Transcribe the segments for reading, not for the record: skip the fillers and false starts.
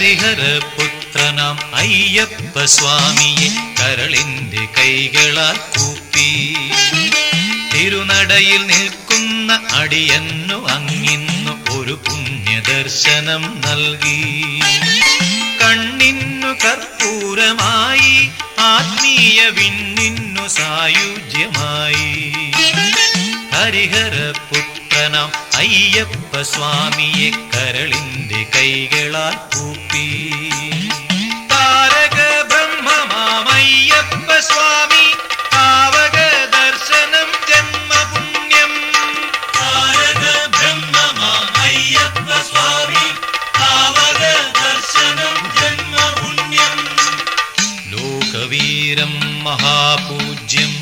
ഹരിഹരപുത്രനാം അയ്യപ്പ സ്വാമിയെ കരളിന്റെ കൈകളാൽ കൂപ്പി തിരുനടയിൽ നിൽക്കുന്ന അടിയന്നു അങ്ങിന്നു ഒരു പുണ്യദർശനം നൽകി. കണ്ണിന്നു കർപ്പൂരമായി ആത്മീയ വിണ്ണിന്നു സായുജ്യമായി. ഹരിഹരപുത്രനാം അയ്യപ്പ സ്വാമിയെ കരളിന്റെ കൈകളാൽ കൂപ്പി. താരക ബ്രഹ്മമാമയ്യപ്പ സ്വാമി പാവക ദർശനം ജന്മപുണ്യം. താരക ബ്രഹ്മമാമയ്യപ്പ സ്വാമി പാവക ദർശനം ജന്മപുണ്യം. ലോകവീരം മഹാപൂജ്യം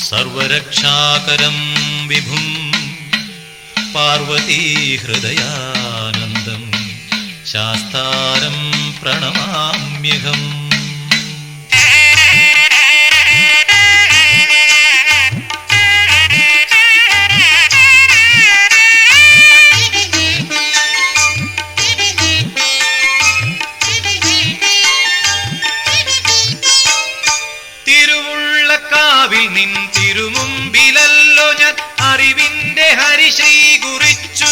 സർവരക്ഷാകരം വിഭും പാർവതീ ഹൃദയാനന്ദം ശാസ്താരം പ്രണമാമ്യഹം. തിരുവുള്ളക്കാവിൽ നിൻ തിരുമുമ്പിലല്ലോ ഞാൻ അറിവിന്റെ ഹരിശ്രീ കുറിച്ചു.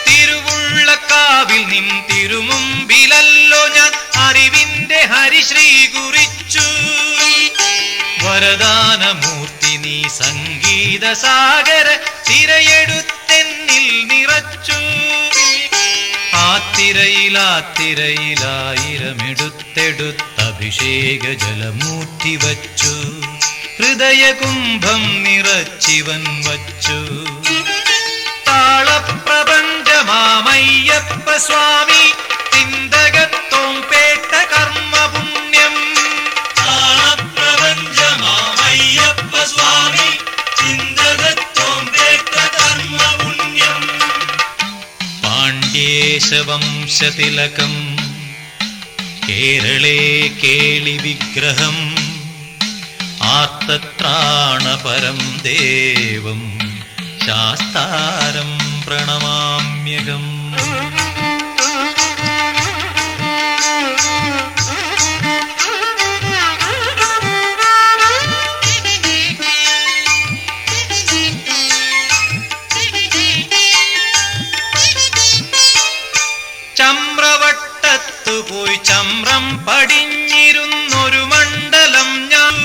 തിരുവുള്ളക്കാവിൽ നിൻ തിരുമുമ്പിലല്ലോ ഞാൻ അറിവിന്റെ ഹരിശ്രീ കുറിച്ചു. വരദാനമൂർത്തി നീ സംഗീത സാഗര തിരയെടുത്തെന്നിൽ നിറച്ചു. ആത്തിരയിലായിരമെടുത്തെടുത്തഭിഷേക ജലമൂറ്റി വച്ചു. ഹൃദയകുംഭം നിറച്ചിവൻ വച്ചു. താളപ്രപഞ്ചമാമയ്യപ്പ സ്വാമി ചിന്തകത്തോം പേട്ട കർമ്മപുണ്യം. താളപ്രപഞ്ചമാമയ്യപ്പ സ്വാമി ചിന്തകത്തോം പേട്ട കർമ്മപുണ്യം. പാണ്ഡ്യേശവംശതിലകം കേരളേ കേളി വിഗ്രഹം ആർത്തത്രാണപരം ദേവം ശാസ്താരം പ്രണമാമ്യഹം. ചമ്രവട്ടത്തു പോയി ചമ്രം പടിഞ്ഞിരുന്നൊരു മണ്ഡലം ഞാൻ.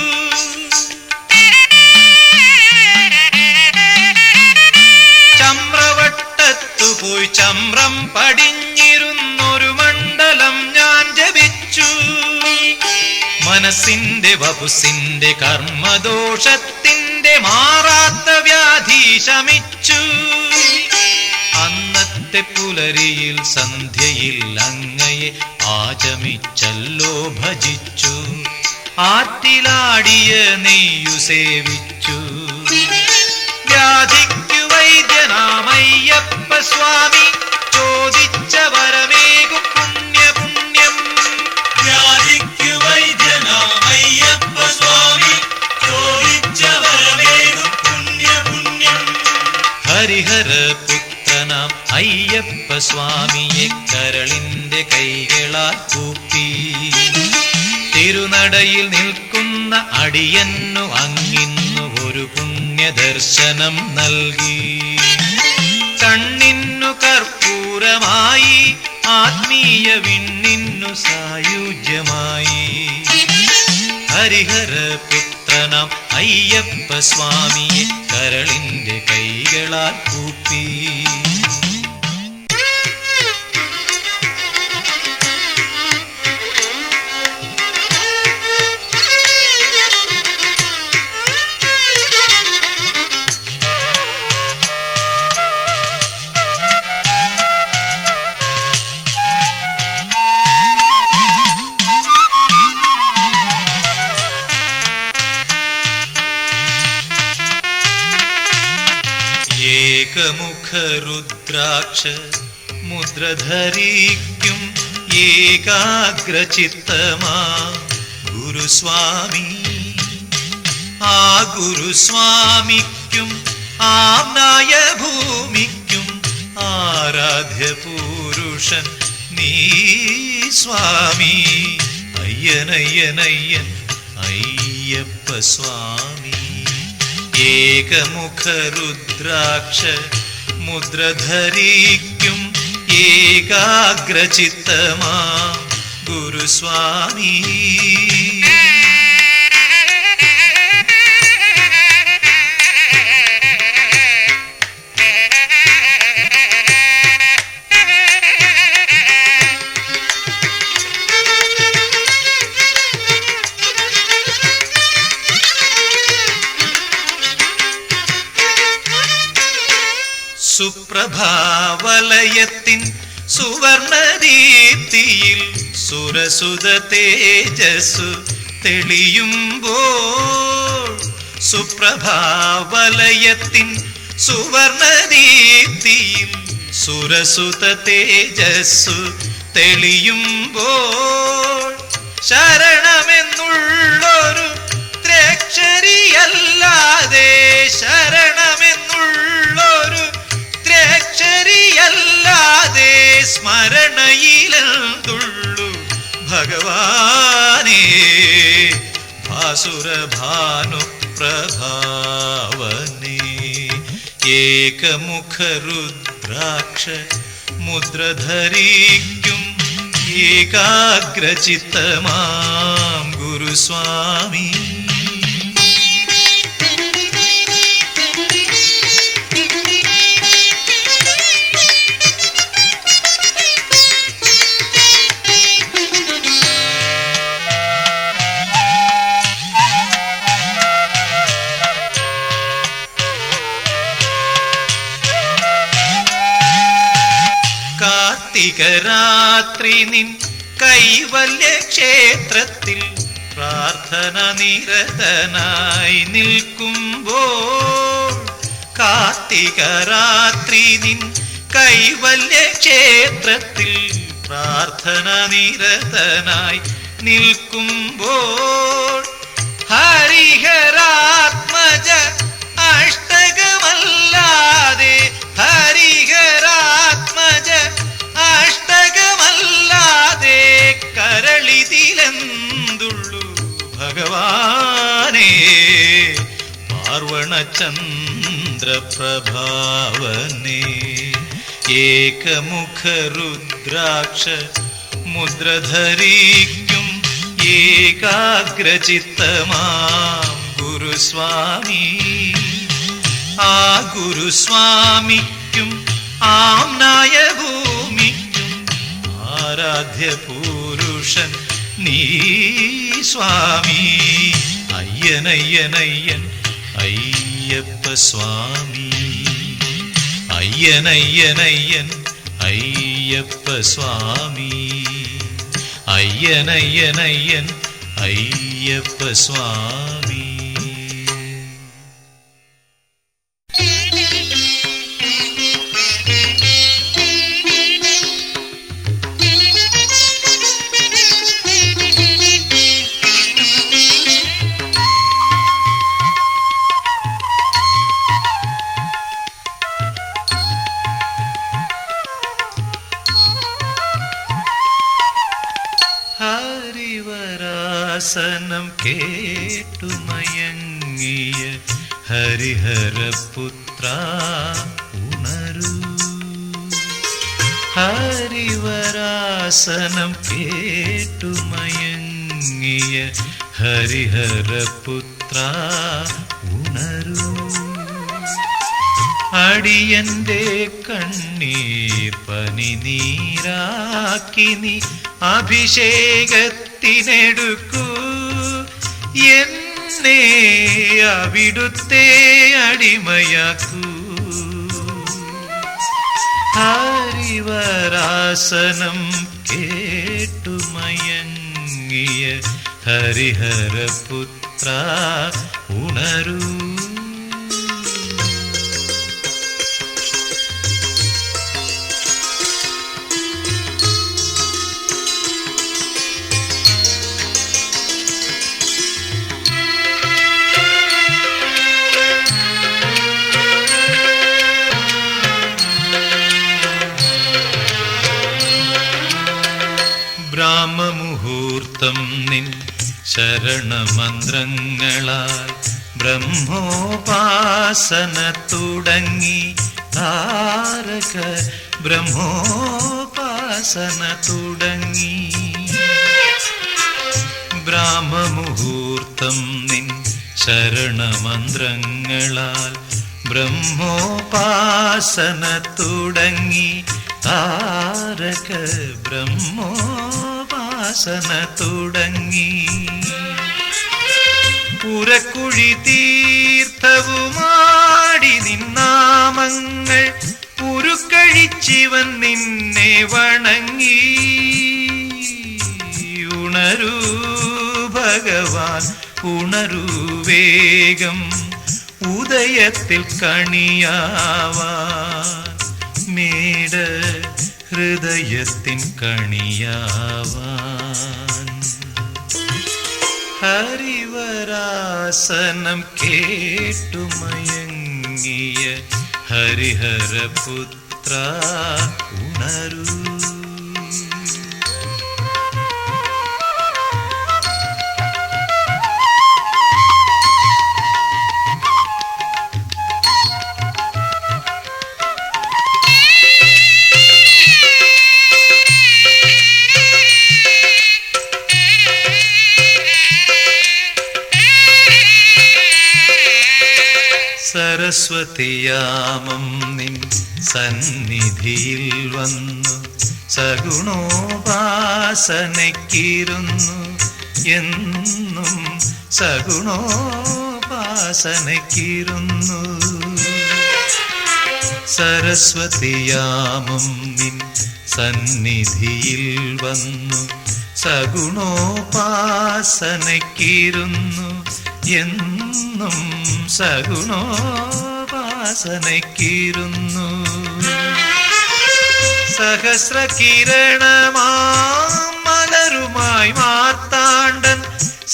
ചമ്രവട്ടത്തു പോയി ചമ്രം പടിഞ്ഞിരുന്നൊരു മണ്ഡലം ഞാൻ ജപിച്ചു. മനസ്സിന്റെ വപുസിന്റെ കർമ്മദോഷത്തിന്റെ മാറാത്ത വ്യാധി ശമിച്ചു. അന്നത്തെ പുലരിയിൽ സന്ധ്യയിൽ അങ്ങയെ ആചമിച്ചല്ലോ ഭജിച്ചു. ആറ്റിലാടിയ നെയ്യു സേവിച്ചു. വ്യാധിക്കു വൈദ്യനാമയ്യപ്പ സ്വാമി ചോദിച്ച വരമേകും പുണ്യപുണ്യം. വ്യാധിക്കു വൈദ്യനാമയ്യപ്പ സ്വാമി ചോദിച്ച വരമേകും പുണ്യപുണ്യം. ഹരിഹരപുത്രനാം അയ്യപ്പ സ്വാമിയെ കരളിന്റെ കൈകളാൽ കൂപ്പി തിരുനടയിൽ നിൽക്കുന്ന അടിയന്നു അങ്ങിന്നു ഒരു പുണ്യദർശനം നൽകി. കണ്ണിന്നു കർപ്പൂരമായി ആത്മീയ വിണ്ണിന്നു സായുജ്യമായി. ഹരിഹരപുത്രനാം അയ്യപ്പ സ്വാമിയെ കരളിന്റെ കൈകളാൽ കൂപ്പി. ഏകമുഖരുദ്രാക്ഷ മുദ്രധരിക്കും ഏകാഗ്രചിത്തമാ ഗുരുസ്വാമി. ആ ഗുരുസ്വാമിക്കും ആമ്നായ ഭൂമിക്കും ആരാധ്യ പുരുഷൻ നീ സ്വാമി. അയ്യനയ്യനയ്യൻ അയ്യപ്പ സ്വാമി. ഏകമുഖ രുദ്രാക്ഷ മുദ്രധരിക്കും ഏകാഗ്രചിത്തമാ ഗുരുസ്വാമി. സുപ്രഭാവലയത്തിൻ സുവർണദീപ്തിയിൽ സുരസുത തേജസ്സു തെളിയുമ്പോൾ. സുപ്രഭാവലയത്തിൻ സുവർണദീപ്തിയിൽ സുരസുത തേജസ്സു തെളിയുമ്പോൾ. ശരണമെന്നുള്ളൊരു ത്രയക്ഷരിയല്ലാതെ, ശരണമെന്നുള്ളൊരു ത്രയക്ഷരിയല്ലാതെ സ്മരണയിലെന്തുള്ളു ഭഗവാനേ. ഭാസുരഭാനുപ്രഭാവനേ. ഏകമുഖ രുദ്രാക്ഷ മുദ്രധരിക്കും ഏകാഗ്രചിത്തമാം ഗുരുസ്വാമി. കാർത്തികരാത്രി നിൻ കൈവല്യ ക്ഷേത്രത്തിൽ പ്രാർത്ഥന നിരതനായി നിൽക്കുമ്പോൾ. കാർത്തികരാത്രി നിൻ കൈവല്യ ക്ഷേത്രത്തിൽ പ്രാർത്ഥന നിരതനായി നിൽക്കുമ്പോൾ. ഹരിഹരാത്മജ അഷ്ടകമല്ലാതെ, ഹരിഹരാത്മജ അഷ്ടകമല്ലാതെ കരളിതിലെന്തുള്ളു ഭഗവാനേ. പാർവണചന്ദ്രപ്രഭാവനേ. ഏകമുഖ രുദ്രാക്ഷ മുദ്രധരിക്കും ഏകാഗ്രചിത്തമാം ഗുരുസ്വാമി. ആ ഗുരുസ്വാമിക്കും ആമ്നായ ഭൂമിക്കും ആരാധ്യ പുരുഷൻ നീ സ്വാമി. അയ്യനയ്യനയ്യൻ അയ്യപ്പ സ്വാമി. അയ്യനയ്യനയ്യൻ അയ്യപ്പ സ്വാമി. അയ്യനയ്യനയ്യൻ അയ്യപ്പ സ്വാമി. ഹരിവരാസനം കേട്ടുമയങ്ങിയ ഹരിഹരപുത്ര ഉണരൂ. ഹരിവരാസനം കേട്ടുമയങ്ങിയ ഹരിഹരപുത്ര ഉണരൂ. അടിയന്റെ കണ്ണീർ പനിനീരാക്കി നീ അഭിഷേകത്തിനെടുക്കൂ. എന്നെ അവിടുത്തെ അടിമയാക്കൂ. ഹരിവരാസനം കേട്ടുമയങ്ങിയ ഹരിഹരപുത്ര ഉണരൂ. ബ്രഹ്മമുഹൂർത്തം നിൻ ശരണമന്ത്രങ്ങളാൽ ബ്രഹ്മോപാസന തുടങ്ങി താരക ബ്രഹ്മോപാസന തുടങ്ങി ബ്രാഹ്മമുഹൂർത്തം നിൻ ശരണമന്ത്രങ്ങളാൽ ബ്രഹ്മോപാസന തുടങ്ങി താരക ബ്രഹ്മോപാസന തുടങ്ങി പുരക്കുഴി തീർത്ഥവുമാടി നിന്നാമങ്ങൾ ഉരുക്കഴിച്ചിവൻ നിന്നെ വണങ്ങി ഉണരൂ ഭഗവാൻ ഉണരൂ വേഗം ഉദയത്തിൽ കണിയാവാൻ മേട ഹൃദയത്തിൻ കണിയാവാൻ ഹരിവരാസനം കേട്ടുമയങ്ങിയ ഹരിഹരപുത്ര ഉണരൂ സരസ്വതിയാമം നിൻ സന്നിധിയിൽ വന്നു സഗുണോപാസനയ്ക്കിരുന്നു എന്നും സഗുണോപാസനയ്ക്കിരുന്നു സരസ്വതിയാമം നിൻ സന്നിധിയിൽ വന്നു സഗുണോപാസനയ്ക്കിരുന്നു എന്നും സഗുണോപാസനയ്ക്കിരുന്നു സഹസ്രകിരണമാമലരുമായി മാർത്താണ്ഡൻ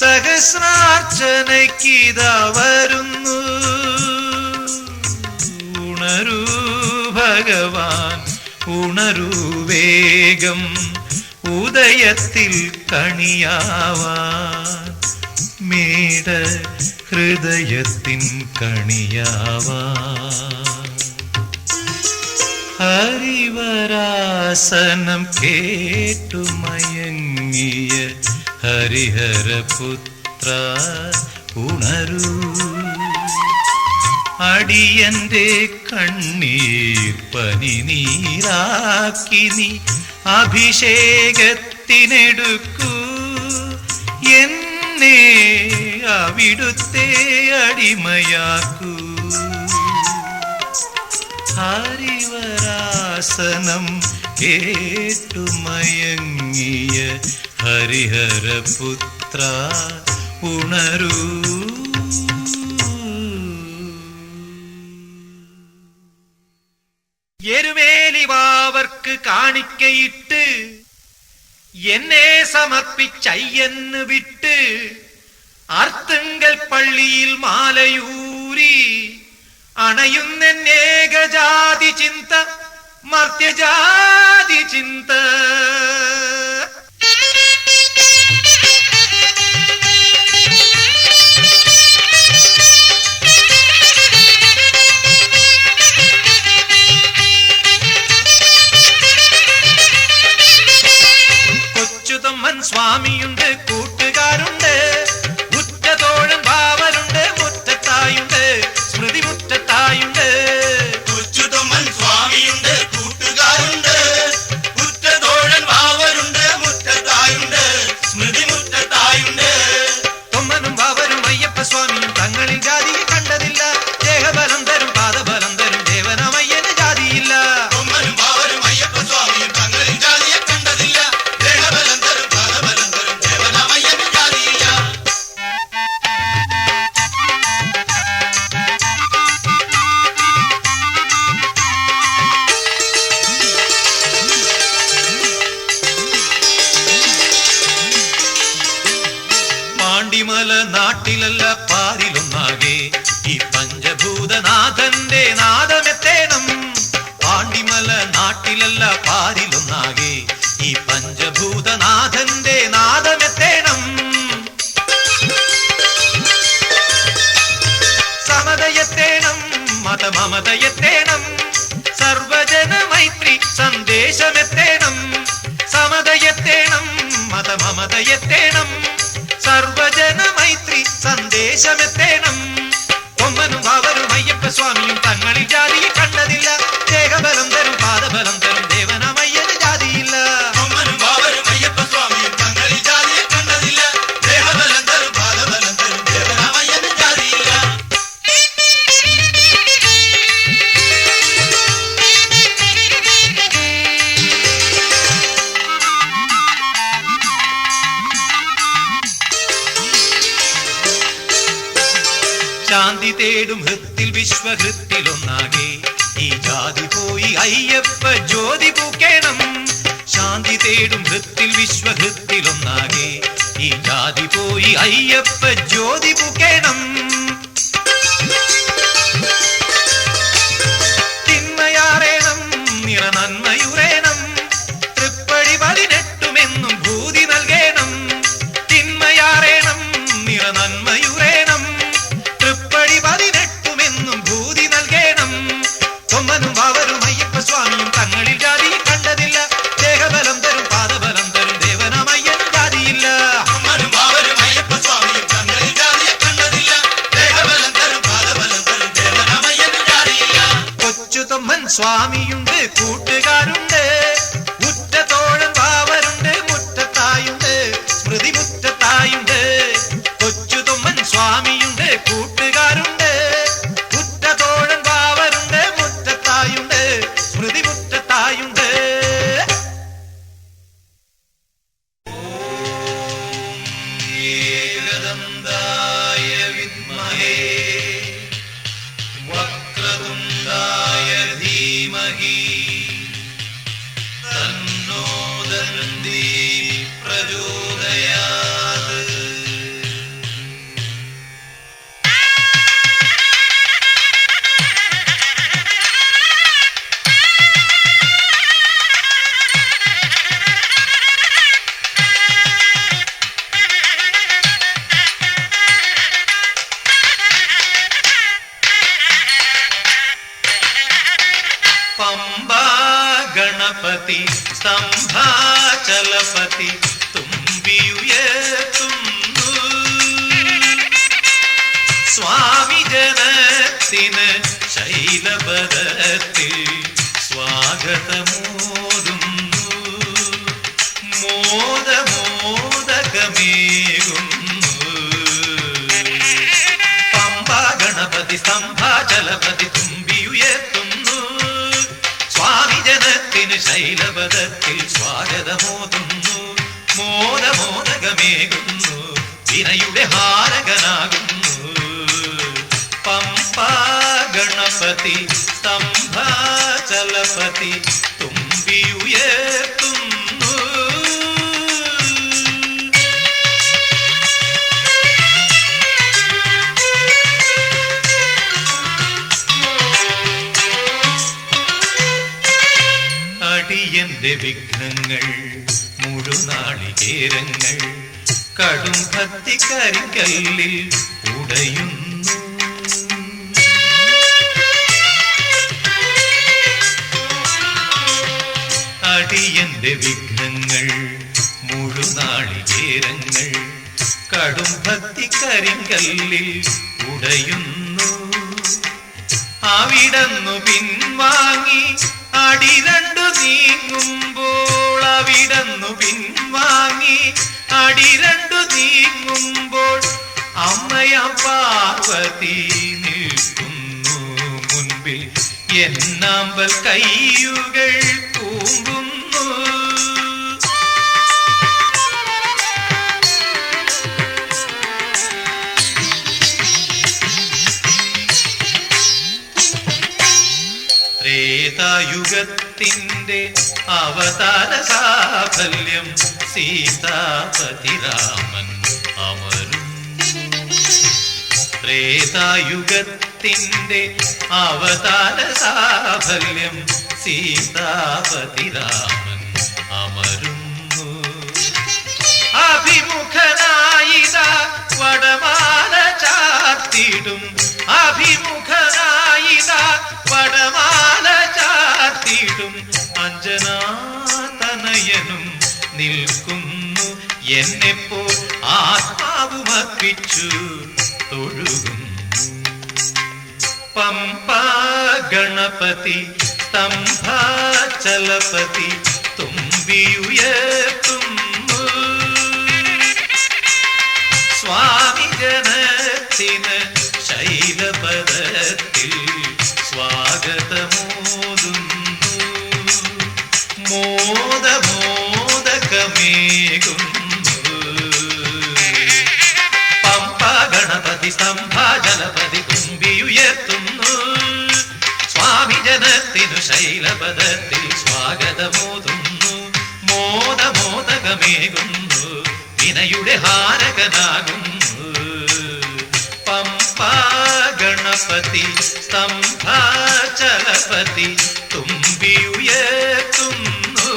സഹസ്രാർച്ചനയ്ക്കിതാ വരുന്നു ഉണരൂ ഭഗവാൻ ഉണരൂ വേഗം ഉദയത്തിൽ കണിയാവാൻ മേട ഹൃദയത്തിൻ കണിയാവാൻ ഹരിവരാസനം കേട്ടുമയങ്ങിയ ഹരിഹരപുത്ര ഉണരൂ അടിയന്റെ കണ്ണീർ പനിനീരാക്കി നീ അഭിഷേകത്തിനെടുക്കൂ എന്നെ അവിടുത്തെ അടിമയാക്കൂ ഹരിവരാസനം കേട്ടുമയങ്ങിയ ഹരിഹരപുത്ര ഉണരൂ എരുമേലിവാവർക്ക് കാണിക്കയിട്ട് എന്നെ സമർപ്പിച്ചയ്യന്ന് വിട്ട് അർത്തുങ്കൽ പള്ളിയിൽ മാലയൂരി അണയുന്നേകജാതി ചിന്ത മർത്യജാതി ചിന്ത സ്വാമിയുണ്ട് കൂട്ടുകാരുണ്ട് ഉറ്റതോഴൻ ഭാവനുണ്ട് മുറ്റത്തായുണ്ട് സ്മൃതി മുറ്റത്തായുണ്ട് സ്വാമിയുണ്ട് കൂട്ടുകാരുണ്ട് ഉറ്റതോഴൻ ഭാവൻ മതമമതയെത്തേണം, സർവജന മൈത്രി സന്ദേശമെത്തേണം. സമതയെത്തേണം, മതമമതയെത്തേണം, സർവജന മൈത്രി സന്ദേശമെത്തേണം. കൊമ്മനും വാവരും അയ്യപ്പ സ്വാമിയും തങ്ങളിൽ ജാതിയെ കണ്ടതില്ല. ദേഹബലം തരും പാദബലം തരും ദേവനമയ്യന് ജാതിയില്ല. കൊമ്മനും വാവരും അയ്യപ്പ സ്വാമിയും തങ്ങളിൽ ജാതിയെ കണ്ടതില്ല. ദേഹബലം തരും പാദബലം തരും ദേവനമയ്യന് ജാതിയില്ല. ശാന്തി തേടും ഹൃത്തിൽ വിശ്വഹൃത്തിലൊന്നാകെ ഈ ജാതി പോയി അയ്യപ്പ ജ്യോതി പൂക്കേണം. ശാന്തി തേടും ഹൃത്തിൽ വിശ്വഹൃത്തിലൊന്നാകെ ഈ ജാതി പോയി അയ്യപ്പ ജ്യോതി പൂക്കേണം. തിന്മയാറേണം, നിറനന്മയുറേണം, തൃപ്പടി 18 ഭൂതി നൽകേണം. തിന്മയാറേണം, നിറനന്മയുറേണം, തൃപ്പടി 18 ഭൂതി നൽകേണം. കൊമ്മനും വാവരും അയ്യപ്പ സ്വാമിയും തങ്ങളിൽ ജാതിയെ കണ്ടതില്ല. ദേഹബലം തരും പാദബലം തരും ദേവനമയ്യന് ജാതിയില്ല. കൊമ്മനും വാവരും അയ്യപ്പ സ്വാമിയും തങ്ങളിൽ ജാതിയെ കണ്ടതില്ല. ദേഹബലം തരും പാദബലം തരും ദേവനമയ്യന് ജാതിയില്ല. കൊച്ചുതൊമ്മൻ സ്വാമിയുണ്ട്, കൂട്ടുകാരുണ്ട്, ഉറ്റത്തോഴൻ വാവരുണ്ട്, മുറ്റത്തായുണ്ട്, സ്മൃതി മുറ്റത്തായുണ്ട്. കൊച്ചുതൊമ്മൻ സ്വാമിയുണ്ട്, കൂട്ടുകാരുണ്ട്, ഉറ്റത്തോഴൻ വാവരുണ്ട്, മുറ്റത്തായുണ്ട്, സ്മൃതി മുറ്റത്തായുണ്ട്. ഏകദന്തായ വിദ്മഹേ വക്രതുണ്ടായ ധീമഹി തന്നോ ദന്തി പ്രചോദയാത്. പമ്പാ ഗണപതി സ്തംഭാചലപതി തുമ്പിയുയർത്തുന്നു. സ്വാമി ജനത്തിന് ശൈലപദത്തിൽ സ്വാഗതമോതുന്നു. മോദമോദകമേകുന്നു. പമ്പാ ഗണപതി സ്തംഭാചലപതി തുമ്പിയുയർത്തുന്നു. സ്വാമി ജനത്തിന് ശൈലപദത്തിൽ സ്വാഗതമോതുന്നു. മോദമോദകമേകുന്നു. വിനയുടെ ഹാരകനാകുന്നു. പമ്പാ ഗണപതി സ്തംഭാചലപതി തുമ്പിയുയർത്തുന്നു. അടിയന്റെ വിഘ്നങ്ങൾ മുഴുനാളികേരങ്ങൾ കടും ഭക്തി കരിങ്കല്ലിൽ ഉടയുന്നു. അടിയന്റെ വിഘ്നങ്ങൾ മുഴുനാളികേരങ്ങൾ കടും ഭക്തി കരിങ്കല്ലിൽ ഉടയുന്നു. അവിടന്നു പിൻവാങ്ങി അടി രണ്ടു നീങ്ങുമ്പോൾ, അവിടന്നു പിൻവാങ്ങി അടി രണ്ടു നീങ്ങുമ്പോൾ അമ്മയാം പാർവതി നിൽക്കുന്നു മുൻപിൽ. എന്നാമ്പൽ കയ്യുകൾ തൂമ്പുന്നു. ത്രേതായുഗത്തിന്റെ അവതാര സാഫല്യം സീതാപതി രാമൻ അമരുന്നു. ത്രേതായുഗത്തിന്റെ അവതാര സാഫല്യം സീതാപതി രാമൻ അമരുന്നു. അഭിമുഖനായിത വടമാല ചാർത്തി ചാർത്തിടും അഭിമുഖനായിതാ വടമാല ചാർത്തിടും അഞ്ജനാതനയനും നിൽക്കുന്നു എന്നെപ്പോൾ ആത്മാവുമർപ്പിച്ചു തൊഴുകുന്നു. പമ്പ ഗണപതി സ്തംഭാചലപതി തുമ്പിയുയർത്തുന്നു. സ്വാമി ജനത്തിന് ശൈലപദത്തിൽ സ്വാഗതമോതുന്നു. മോദമോദകമേകുന്നു. പമ്പ ഗണപതി സ്തംഭാചലപതി തുമ്പിയുയർത്തുന്നു. സ്വാമി ജനത്തിനു ശൈലപദത്തിൽ സ്വാഗതമോതുന്നു. മോദമോദകമേകുന്നു. വിനയുടെ ഹാരകനാകുന്നു. പമ്പ ഗണപതി സ്തംഭാചലപതി തുമ്പിയുയർത്തുന്നു.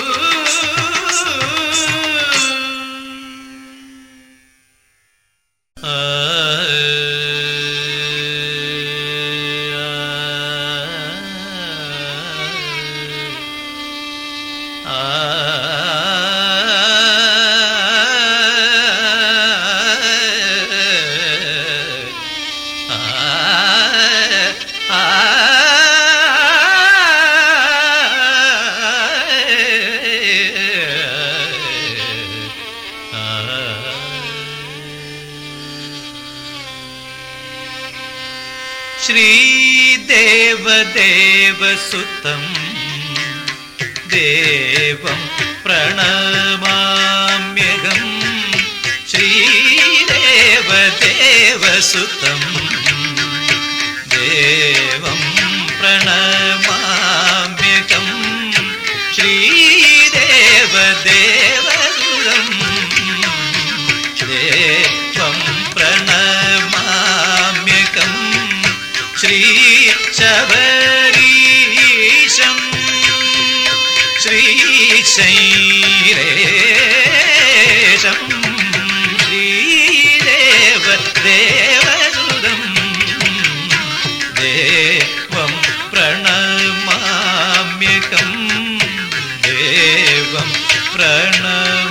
ശ്രീദേവദേവസുതം ദേവം പ്രണമാമ്യഹം. ശ്രീദേവദേവസുതം ദേവം പ്രണമാമ്യഹം. ശ്രീദേവദേവസുതം ദേവം പ്രണമാമ്യഹം. ശ്രീശബരീശം ശ്രീശൈലേശം ശ്രീദേവദേവസുതം ദേവം പ്രണമാമ്യഹം. ദേവം പ്രണമാമ്യഹം.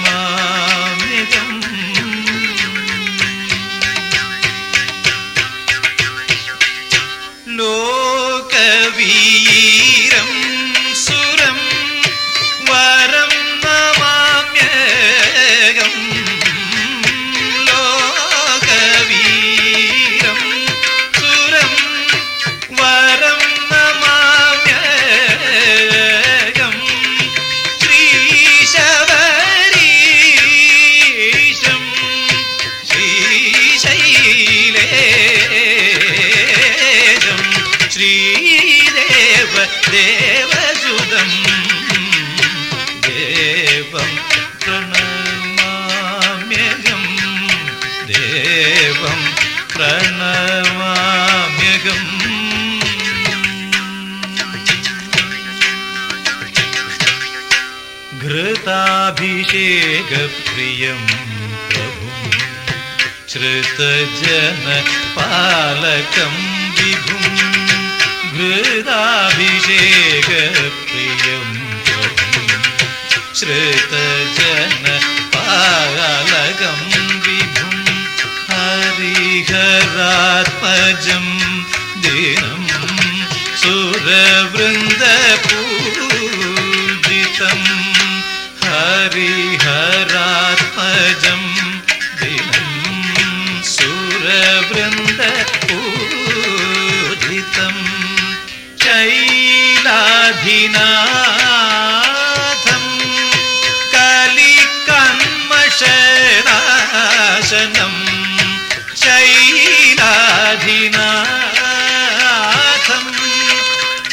ലോകവീരം സുരം വരം നമാമ്യഹം. ലോകവീരം സുരം വരം നമാമ്യഹം. ശ്രീശബരീശം ശ്രീശൈലേശം ശ്രീദേവദേവസുതം ദേവം പ്രണമാമ്യഹം. ദേവം പ്രണമാമ്യഹം. ഘൃതാഭിഷേകപ്രിയം പ്രഭും ശ്രുതജനപാലകം വിഭും. ഘൃതാഭിഷേകപ്രിയം പ്രഭും ശ്രുതജനപാലകം വിഭും. ഹരിഹരാത്മജം ദിനം സുരവൃന്ദപൂജിതം. ഹരിഹരാത്മജം ദിനം സുരവൃന്ദപൂജിതം. ശൈലാധിനാഥം കലികന്മഷനാശനം. ശൈലാധിനാഥം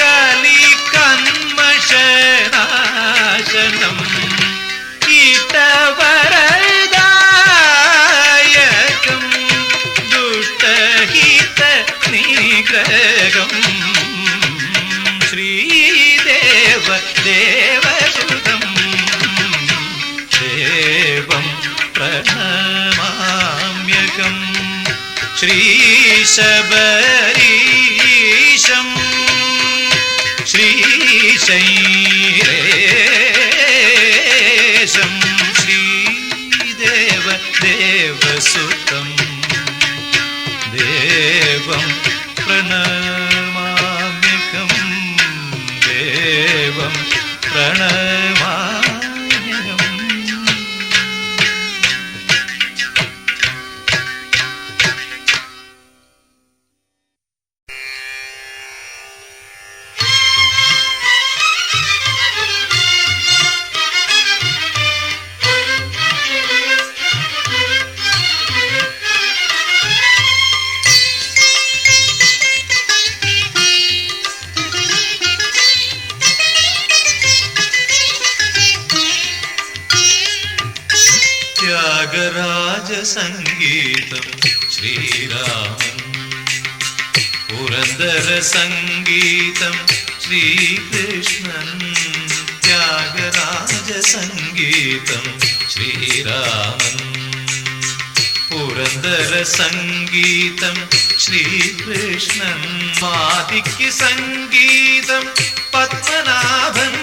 കലികന്മഷനാശനം. ഇഷ്ടവരദായകം ദുഷ്ടഹിത നിഗ്രഹം. ശ്രീദേവദേവസുതം ദേവം പ്രണമാമ്യഹം. ശ്രീശബരീശം ശ്രീശൈലേശം ശ്രീദേവ ദേവസുതം ദേവം പ്രണമാമ്യഹം ദേവം പ്രണമാമ്യഹം. ത്യാഗരാജസംഗീതം ശ്രീരാമൻ പുരന്ദര സംഗീതം ശ്രീകൃഷ്ണൻ ത്യാഗരാജസംഗീതം ശ്രീരാമൻ പുരന്ദര സംഗീതം ശ്രീകൃഷ്ണൻ സ്വാതിക്ക് സംഗീതം പത്മനാഭൻ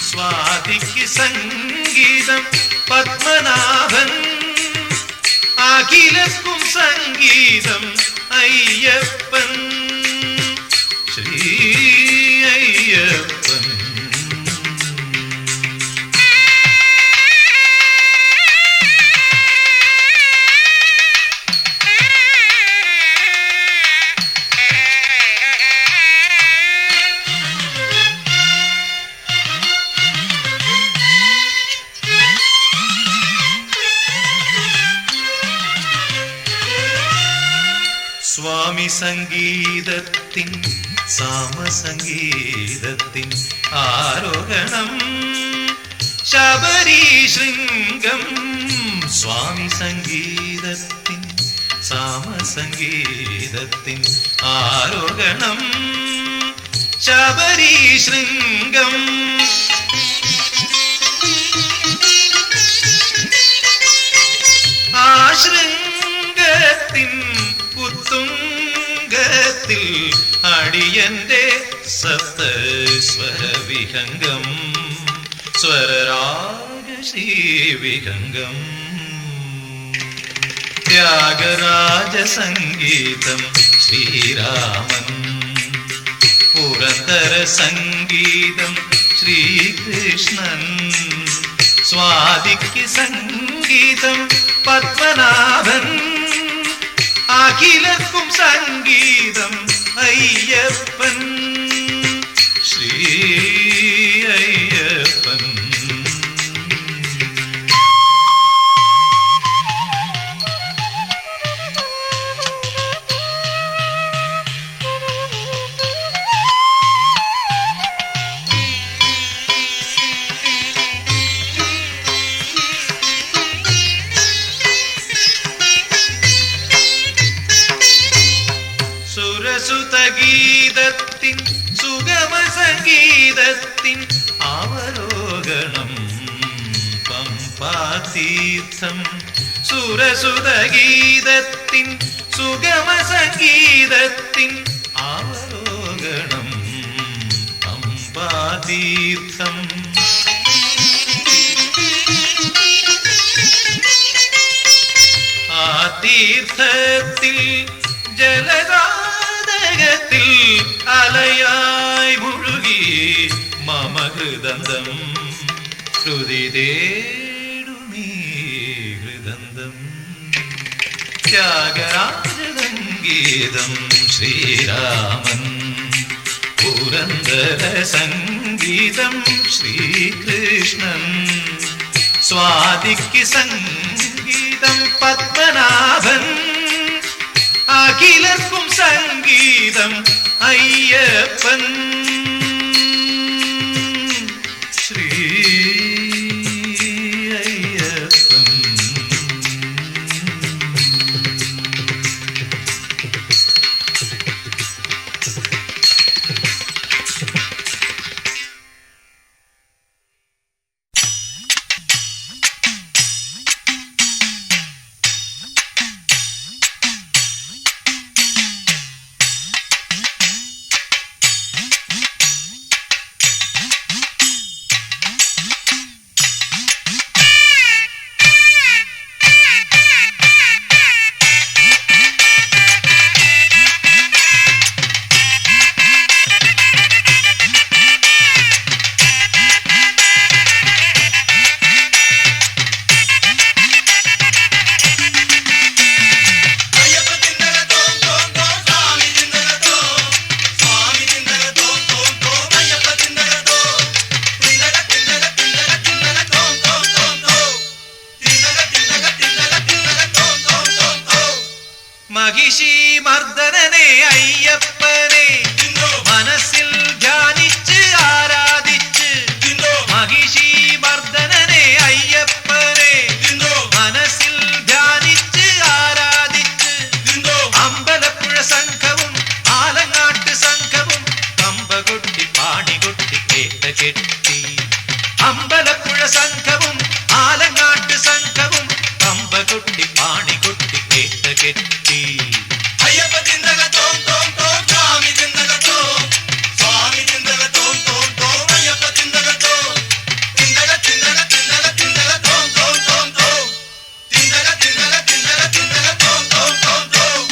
സ്വാതിക്ക് സംഗീതം പത്മനാഭൻ അഖിലർക്കും സംഗീതം അയ്യപ്പൻ ശ്രീ അയ്യപ്പൻ. സ്വാമി സംഗീതത്തിൻ സാമസംഗീതത്തിൻ ആരോഹണം ശബരി ശൃംഗം സ്വാമി സംഗീതത്തിൻ സാമസംഗീതത്തിൻ ആരോഹണം ശബരി ശൃംഗം ആ ശൃംഗത്തിൻ ഉത്തുംഗത്തിൽ അടിയന്റെ സപ്തസ്വരവിഹംഗം സ്വരരാഗശ്രീവിഹംഗം ത്യാഗരാജസംഗീതം ശ്രീരാമൻ പുരന്ദര സംഗീതം ശ്രീകൃഷ്ണൻ സ്വാതിക്ക് സംഗീതം പത്മനാഭൻ അഖിലർക്കും സംഗീതം അയ്യപ്പൻ ശ്രീ അയ്യപ്പൻ. സുരസുതഗീതത്തിൻ സുഗമ സംഗീതത്തിൻ അവലോകനം പമ്പാതീർത്ഥം സുരസുതഗീതത്തിൻ സുഗമ സംഗീതത്തിൻ അവലോകനം പമ്പാതീർത്ഥം ആ തീർത്ഥത്തിൽ ജലഗാതകത്തിൽ അലയായി മുഴുകി മമ ഹൃദന്തം ശ്രുതി തേടുമീ ഹൃദന്തം ത്യാഗരാജസംഗീതം ശ്രീരാമൻ പുരന്ദര സംഗീതം ശ്രീകൃഷ്ണൻ സ്വാതിക്ക് സംഗീതം പത്മനാഭൻ അഖിലർക്കും സംഗീതം അയ്യപ്പൻ ശ്രീ അയ്യപ്പൻ. സംഘവും ആലങ്ങാട്ട് സംഘവും പമ്പ കൊട്ടി പാണി കൊട്ടി കേട്ട കെട്ടി. അയ്യപ്പ തിന്തക തോം തോം തോം സ്വാമി തിന്തക തോം സ്വാമി തിന്തക തോം തോം തോം അയ്യപ്പ തിന്തക തോം തിന്തക തിന്തക തിന്തക തിന്തക തോം തോം തോം തോം തിന്തക തിന്തക തിന്തക തിന്തക തോം തോം തോം തോം.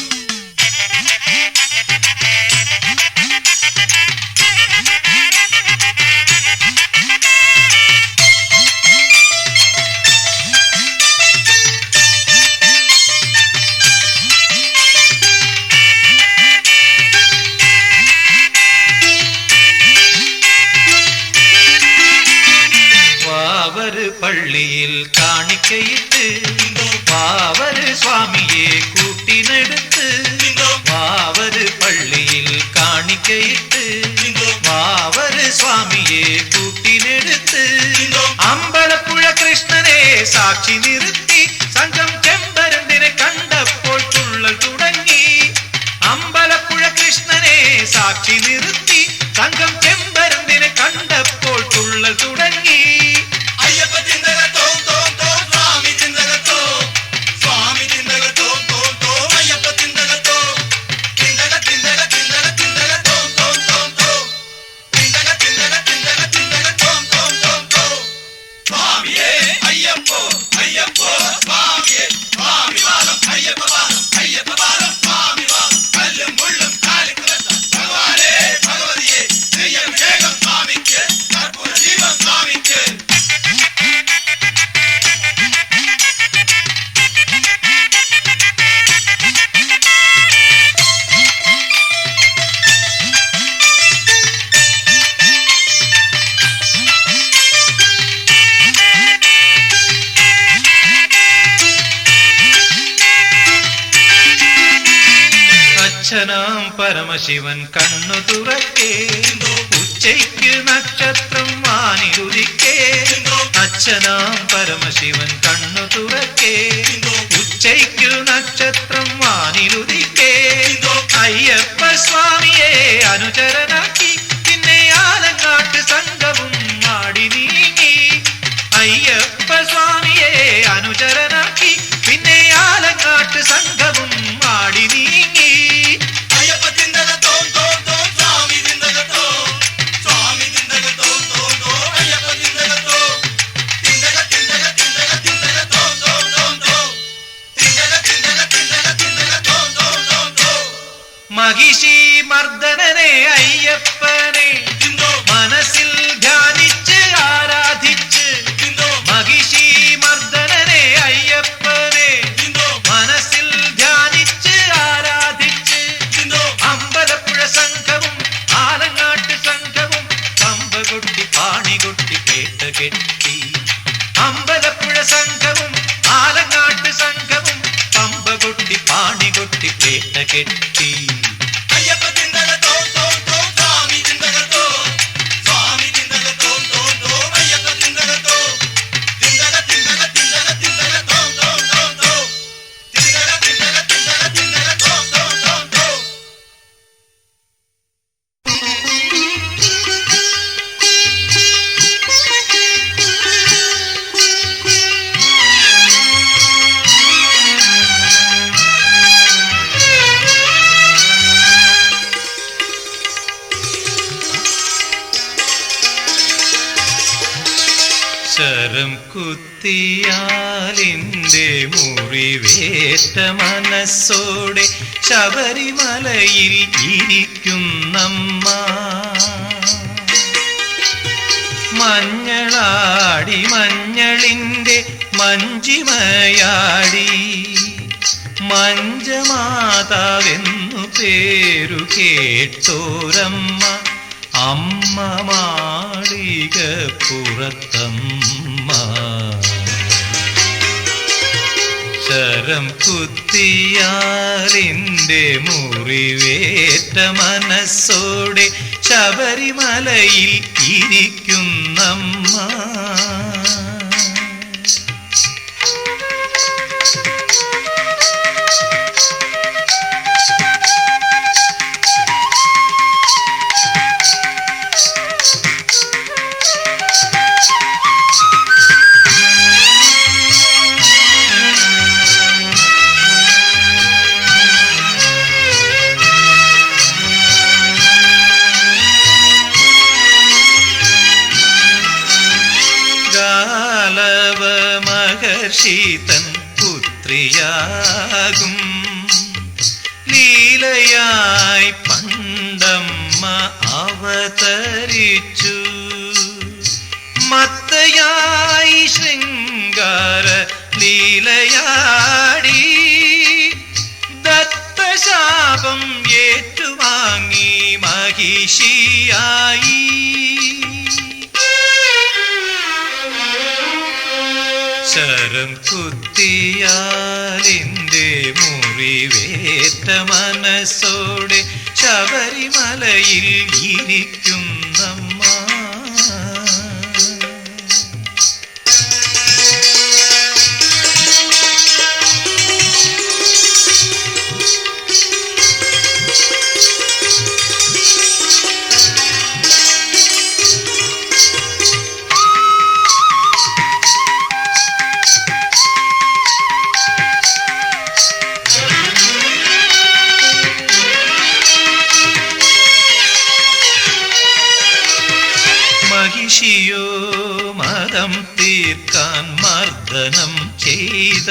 വാവര് പള്ളിയിൽ കാണിക്കയിട്ട് വാവര് സ്വാമിയെ കൂട്ടിനെടുത്ത്. വാവര് പള്ളിയിൽ കാണിക്കയിട്ട് വാവര് സ്വാമിയെ കൂട്ടിനെടുത്ത്. അമ്പലപ്പുഴ കൃഷ്ണനെ സാക്ഷി നിർത്തി സംഘം ചെമ്പരന്തിനെ കണ്ടപ്പോൾ തുള്ളൽ തുടങ്ങി. അമ്പലപ്പുഴ കൃഷ്ണനെ സാക്ഷി നിർത്തി സംഘം ചെമ്പരന്തിനെ കണ്ടപ്പോൾ തുള്ളൽ തുടങ്ങി. അയ്യപ്പ തിന്തക തോം തോം തോം സ്വാമി തിന്തക തോം സ്വാമി തിന്തക തോം തോം തോം അയ്യപ്പ തിന്തക തോം തിന്തക തിന്തക തിന്തക തിന്തക തോം തോം തോം തോം തിന്തക തിന്തക തിന്തക തിന്തക തോം തോം തോം തോം. സ്വാമിയേ അയ്യപ്പോ അയ്യപ്പോ സ്വാമിയേ സ്വാമി വാദം അയ്യപ്പ വാദം അയ്യപ്പ വാദം സ്വാമി വാദം കല്ലും മുള്ളും കാലിക്ക് വെച്ച ഭഗവാനേ ഭഗവതിയെ നെയ്യഭിഷേകം സ്വാമിക്ക് കർപ്പൂര ദീപം സ്വാമിക്ക്. അച്ഛനാം പരമശിവൻ കണ്ണു തുറക്കേ ഉച്ചയ്ക്ക് നക്ഷത്രം വാനിലുദിക്കേ. അച്ഛനാം പരമശിവൻ കണ്ണു തുറക്കേ ഉച്ചയ്ക്ക് നക്ഷത്രം വാനിലുദിക്കേ. അയ്യപ്പ സ്വാമിയെ അനുചരനാക്കി പിന്നെ ആലങ്ങാട്ട് സംഘവും ആടി നീങ്ങി. അയ്യപ്പ സ്വാമിയെ അനുചരനാക്കി പിന്നെ ആലങ്ങാട്ട് സംഘവും ആടി നീങ്ങി. അയ്യപ്പ തിന്തക തോം തോം തോം സ്വാമി തിന്തക തോം സ്വാമി തിന്തക തോം തോം തോം അയ്യപ്പ തിന്തക തോം തിന്തക തിന്തക തിന്തക തിന്തക തോം തോം തോം തോം തിന്തക തിന്തക തിന്തക തിന്തക തോം തോം തോം തോം. മഹിഷി മർദ്ദനനെ അയ്യപ്പനെ മനസ്സിൽ ധ്യാനിച്ച് ആരാധിച്ച്. മഹിഷി മർദ്ദനനെ അയ്യപ്പനെ മനസ്സിൽ ധ്യാനിച്ച് ആരാധിച്ച്. അമ്പലപ്പുഴ സംഘവും ആലങ്ങാട്ട് സംഘവും പമ്പ കൊട്ടി പാണി കൊട്ടി കേട്ട കെട്ടി. അമ്പലപ്പുഴ സംഘവും ആലങ്ങാട്ട് സംഘവും പമ്പ കൊട്ടി പാണി കൊട്ടി കേട്ട കെട്ടി. അയ്യപ്പ തിന്തക തോം തോം തോം സ്വാമി തിന്തക തോം സ്വാമി തിന്തക തോം തോം തോം അയ്യപ്പ തിന്തക തോം തിന്തക തിന്തക തിന്തക തിന്തക തോം തോം തോം തോം തിന്തക തിന്തക തിന്തക തിന്തക തോം തോം തോം തോം. ശരം കുത്തിയാലിൻ്റെ മുറിവേറ്റ മനസ്സോടെ ശബരിമലയിൽ ഇരിക്കുന്നമ്മ. മഞ്ഞളാടി മഞ്ഞളിൻ്റെ മഞ്ചിമയാടി മഞ്ചമാതാവെന്നു പേരു കേട്ടോരമ്മ. അമ്മ മാളിക പുറത്തമ്മ. ശരം കുത്തിയാലിൻ്റെ മുറിവേറ്റ മനസ്സോടെ ശബരിമലയിൽ ഇരിക്കുന്നമ്മ. മഹർഷി തൻ പുത്രിയാകും ലീലയായി പണ്ടമ്മ അവതരിച്ചു മത്തയായി ശൃംഗാര ലീലയാടി ദത്തശാപം ഏറ്റുവാങ്ങി മഹിഷിയായി ശരം കുത്തിയാലിൻ്റെ മുറിവേറ്റ മനസ്സോടെ ശബരിമലയിൽ ഇരിക്കുന്നമ്മ മഹിഷിയോ മതം തീർക്കാൻ മർദ്ദനം ചെയ്ത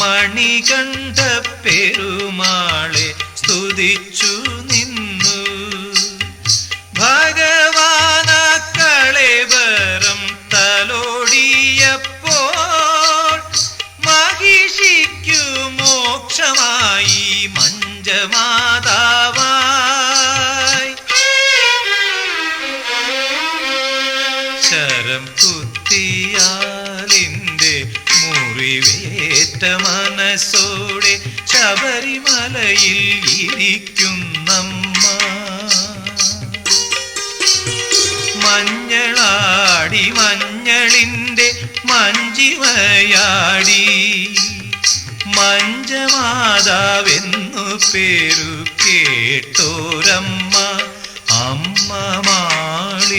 മണികണ്ഠ പെരുമാളെ സ്തുതിച്ചു നിന്നു ഭഗവാന കളേബരം തലോടിയപ്പോൾ മഹിഷിക്കു മോക്ഷമായി മഞ്ജമാതാവായി ശരം കുത്തിയാലിൻ്റെ മുറിവേറ്റ മനസ്സോടെ ശബരിമലയിൽ ഇരിക്കുന്നമ്മ മഞ്ഞളാടി മഞ്ഞളിൻ്റെ മഞ്ചിമയാടി മഞ്ജമാതാവെന്നു പേരു കേട്ടോരമ്മ അമ്മ മാളികപ്പുറത്തമ്മ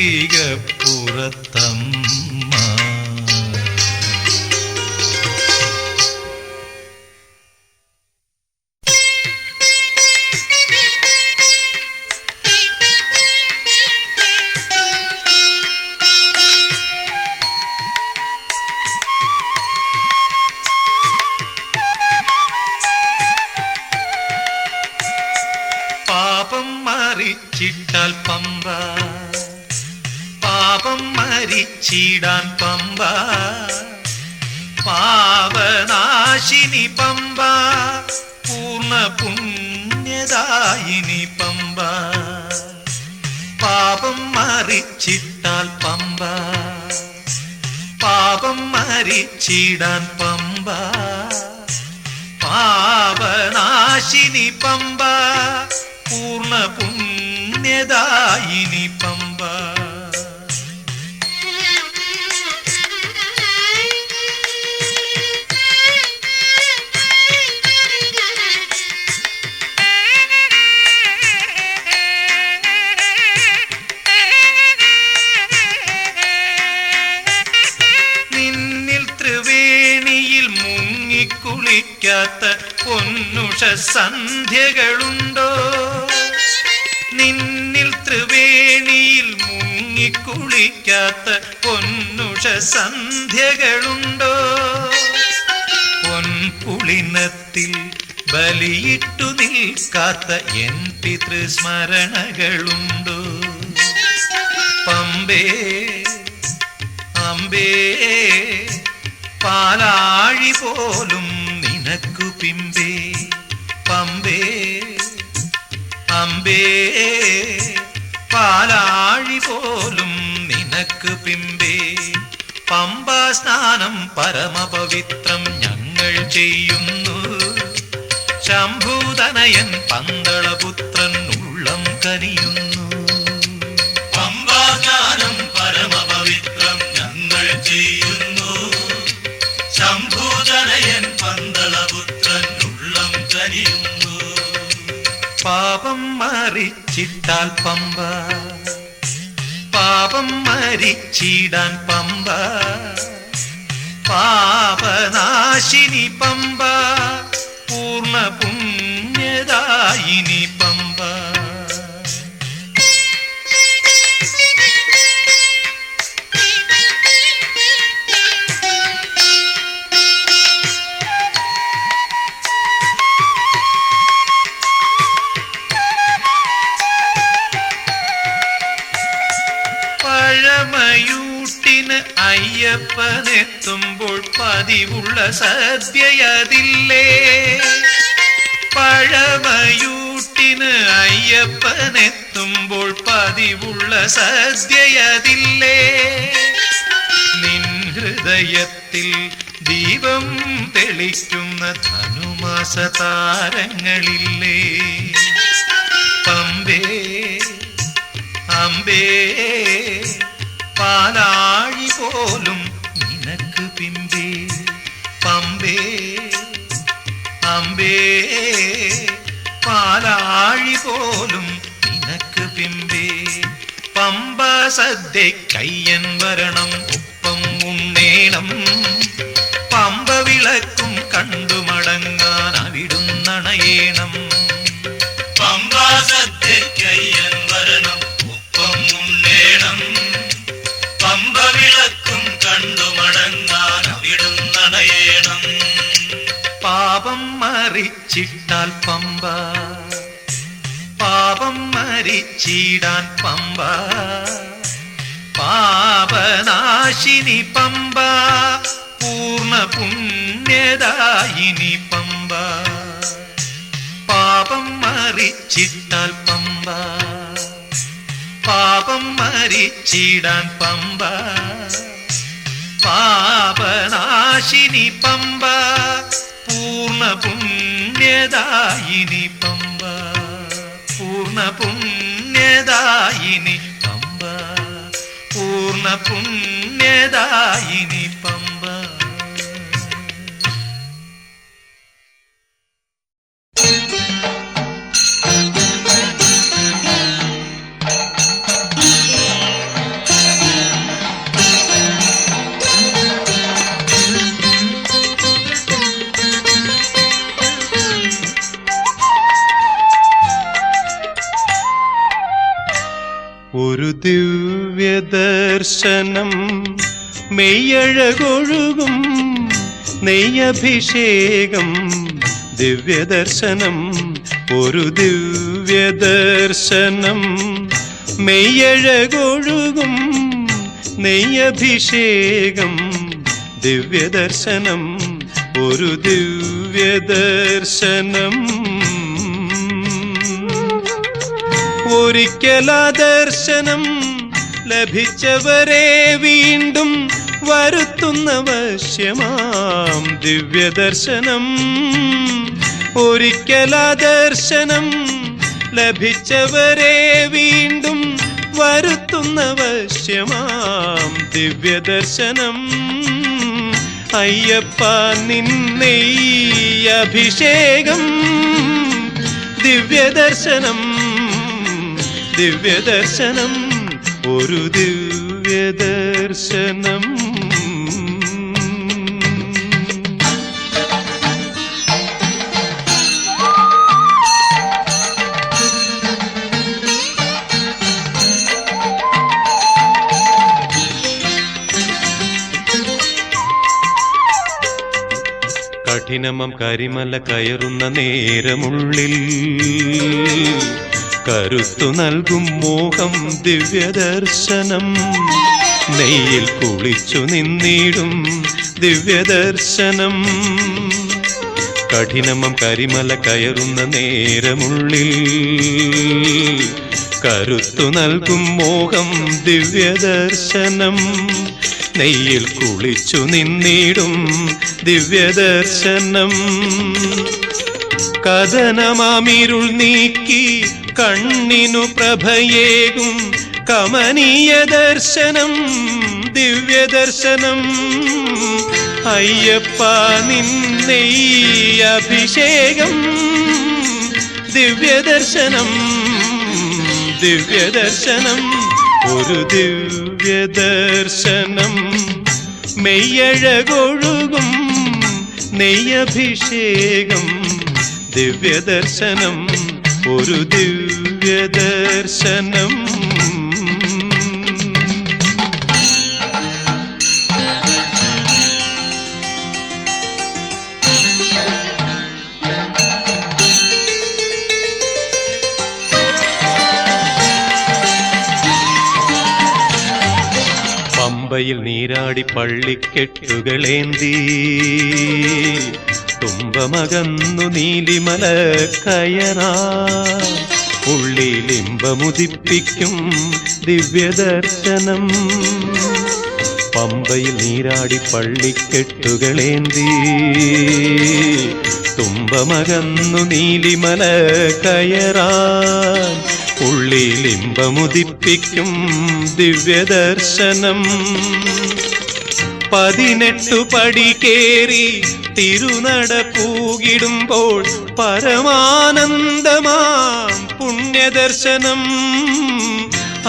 പാപം മറിച്ചിട്ടാൽ പമ്പ പാപം മരിച്ചിടാൻ പമ്പ പാപനാശിനി പമ്പ പൂർണ്ണ പുണ്യദായിനി പമ്പ പാപം മറിച്ചിട്ടാൽ പമ്പ പാപം മരിച്ചിടാൻ പമ്പ പാപനാശിനി പമ്പ പൂർണ്ണ പുണ്യദായിനി പമ്പ നിന്നിൽ ത്രിവേണിയിൽ മുങ്ങിക്കുളിക്കാത്ത പൊന്നുഷ സന്ധ്യകളുണ്ടോ നിന്നിൽ ത്രിവേണിയിൽ മുങ്ങിക്കുളിക്കാത്ത പൊന്നുഷ സന്ധ്യകളുണ്ടോ പൊൻപുളിനത്തിൽ ബലിയിട്ടു നിൽക്കാത്ത എൻ പിതൃസ്മരണകളുണ്ടോ പമ്പേ അമ്പേ പാലാഴി പോലും നിനക്കു പിമ്പേ പമ്പേ അമ്പേ പാലാഴി പോലും നിനക്ക് പിമ്പേ പമ്പാ സ്നാനം പരമപവിത്രം ഞങ്ങൾ ചെയ്യുന്നു ശംഭൂതനയൻ പന്തളപുത്രൻ ഉള്ളം കനിയുന്നു പമ്പാ സ്നാനം പരമപവിത്രം ഞങ്ങൾ ചെയ്യുന്നു ശംഭൂതനയൻ പന്തളപുത്രൻ ഉള്ളം കനിയുന്നു പാപം മറിച്ചിട്ടാൽ പമ്പ പാപം മരിച്ചിടാൻ പമ്പ പാപനാശിനി പമ്പ പൂർണ്ണ പുണ്യദായിനി പമ്പ പഴമയൂട്ടിന് അയ്യപ്പനെത്തുമ്പോൾ പതിവുള്ള സദ്യയതില്ലേ? പഴമയൂട്ടിന് അയ്യപ്പനെത്തുമ്പോൾ പതിവുള്ള സദ്യയതില്ലേ? നിൻ ഹൃദയത്തിൽ ദീപം തെളിക്കുന്ന ധനുമാസ താരങ്ങളില്ലേ? പമ്പേ അമ്പേ പാലാഴി പോലും നിനക്ക് പിമ്പേ. പമ്പേ അമ്പേ പാലാഴി പോലും നിനക്ക് പിമ്പേ. പമ്പ സദ്യക്കയ്യൻ വരണം, ഒപ്പം ഉണ്ണേണം. പമ്പ വിളക്കും കണ്ടു മടങ്ങാൻ അവിടുന്നണയേണം. പമ്പ സദ്യക്കയ്യൻ വരണം, ഒപ്പം ഉണ്ണേണം. പമ്പ വിളക്കും കണ്ടു മടങ്ങാൻ അവിടുന്നണയേണം. പാപം മറിച്ചിട്ടാൽ പമ്പ, പാപം മരിച്ചിടാൻ പമ്പ. പാപനാശിനി പമ്പ, പൂർണ്ണ പുണ്യദായിനി പമ്പ. പാപം മറിച്ചിട്ടാൽ പമ്പ, പാപം മരിച്ചിടാൻ പമ്പ. പാപനാശിനി പമ്പ, പൂർണ്ണ പുണ്യദായിനി പമ്പ. പൂർണ്ണ പുണ്യദായിനി പമ്പ, പൂർണ്ണ പുണ്യദായിനി പമ്പ. ഒരു ദിവ്യദർശനം മെയ്യഴകൊഴുകും നെയ്യഭിഷേകം. ദിവ്യദർശനം, ഒരു ദിവ്യദർശനം മെയ്യഴകൊഴുകും നെയ്യഭിഷേകം. ദിവ്യദർശനം, ഒരു ദിവ്യദർശനം. ഒരിക്കലാ ദർശനം ലഭിച്ചവരെ വീണ്ടും വരുത്തുന്ന വശ്യമാം ദിവ്യദർശനം. ഒരിക്കലാ ദർശനം ലഭിച്ചവരെ വീണ്ടും വരുത്തുന്ന വശ്യമാം ദിവ്യദർശനം. അയ്യപ്പ നിന്നെ അഭിഷേകം. ദിവ്യദർശനം, ദിവ്യദർശനം, ഒരു ദിവ്യദർശനം. കഠിനമം കരിമല കയറുന്ന നേരമുള്ളിൽ കരുത്തു നൽകും മോഹം ദിവ്യദർശനം. നെയ്യിൽ കുളിച്ചു നിന്നിടും ദിവ്യദർശനം. കഠിനമം കരിമല കയറുന്ന നേരമുള്ളിൽ കരുത്തു നൽകും മോഹം ദിവ്യദർശനം. നെയ്യിൽ കുളിച്ചു നിന്നിടും ദിവ്യദർശനം. കഥനമാമിരുൾ നീക്കി കണ്ണിനു പ്രഭയേകും കമനീയ ദർശനം. ദിവ്യദർശനം, അയ്യപ്പ നിന്നെ അഭിഷേകം. ദിവ്യദർശനം, ദിവ്യദർശനം, ഒരു ദിവ്യദർശനം. മെയ്യഴകൊഴുകും നെയ്യഭിഷേകം. ദിവ്യദർശനം, ഒരു ദിവ്യദർശനം. പമ്പയിൽ നീരാടി പള്ളിക്കെട്ടുകളേന്തി തുമ്പമകന്നു നീലിമല കയറാ ഉള്ളിലിമ്പമുദിപ്പിക്കും ദിവ്യദർശനം. പമ്പയിൽ നീരാടി പള്ളിക്കെട്ടുകളേന്തി തുമ്പമകന്നു നീലിമല കയറാൻ ഉള്ളിലിമ്പമുദിപ്പിക്കും ദിവ്യദർശനം. 18 പടി കേറി തിരുനട പൂകിടുമ്പോൾ പരമാനന്ദമാം പുണ്യദർശനം.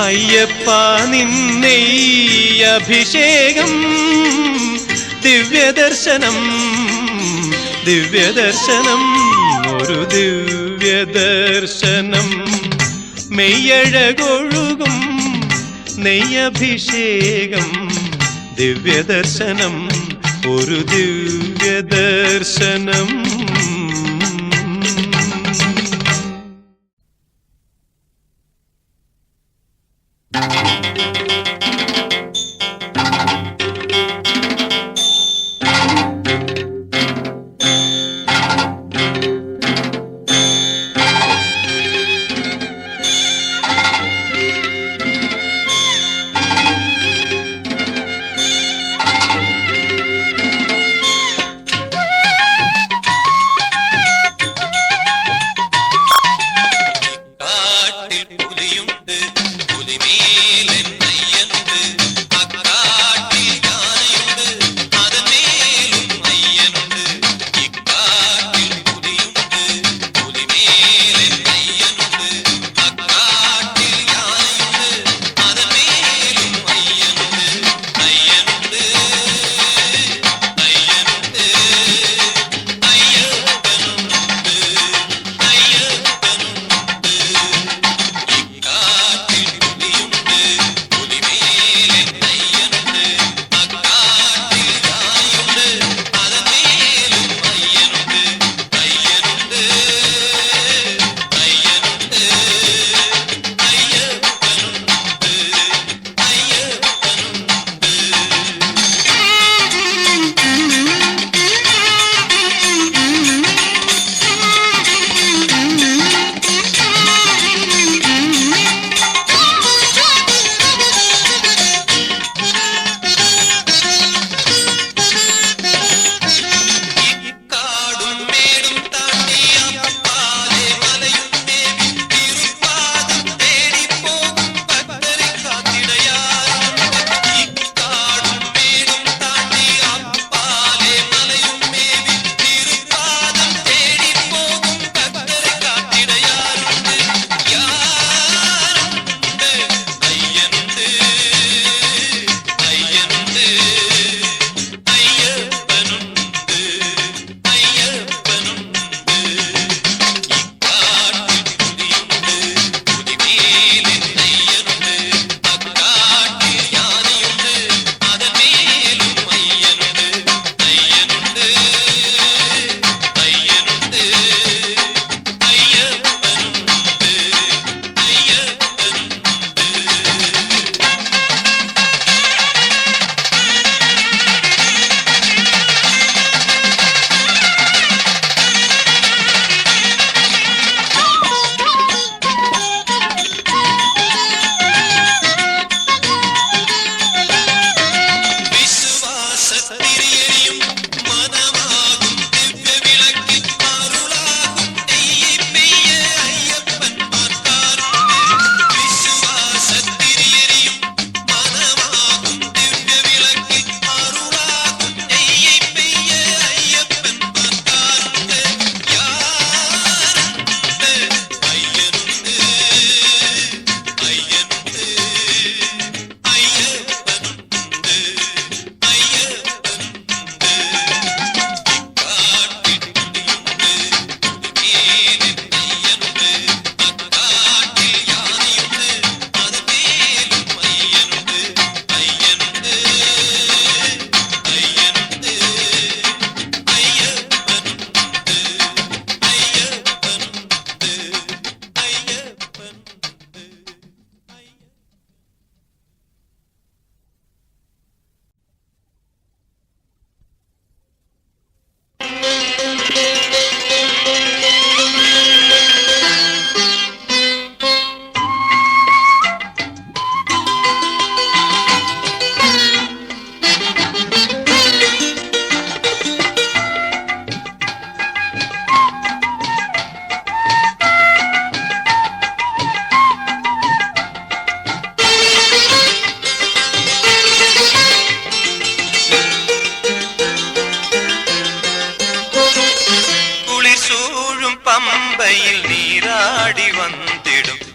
അയ്യപ്പ നിന്നെ അഭിഷേകം ദിവ്യദർശനം, ദിവ്യദർശനം, ഒരു ദിവ്യദർശനം. മെയ്യഴകൊഴുകും നെയ്യഭിഷേകം ദിവ്യദർശനം, ഒരു ദിവ്യദർശനം. കാട്ടിൽ പുലിയുണ്ട്, പുലിമേലൻ അയ്യൻ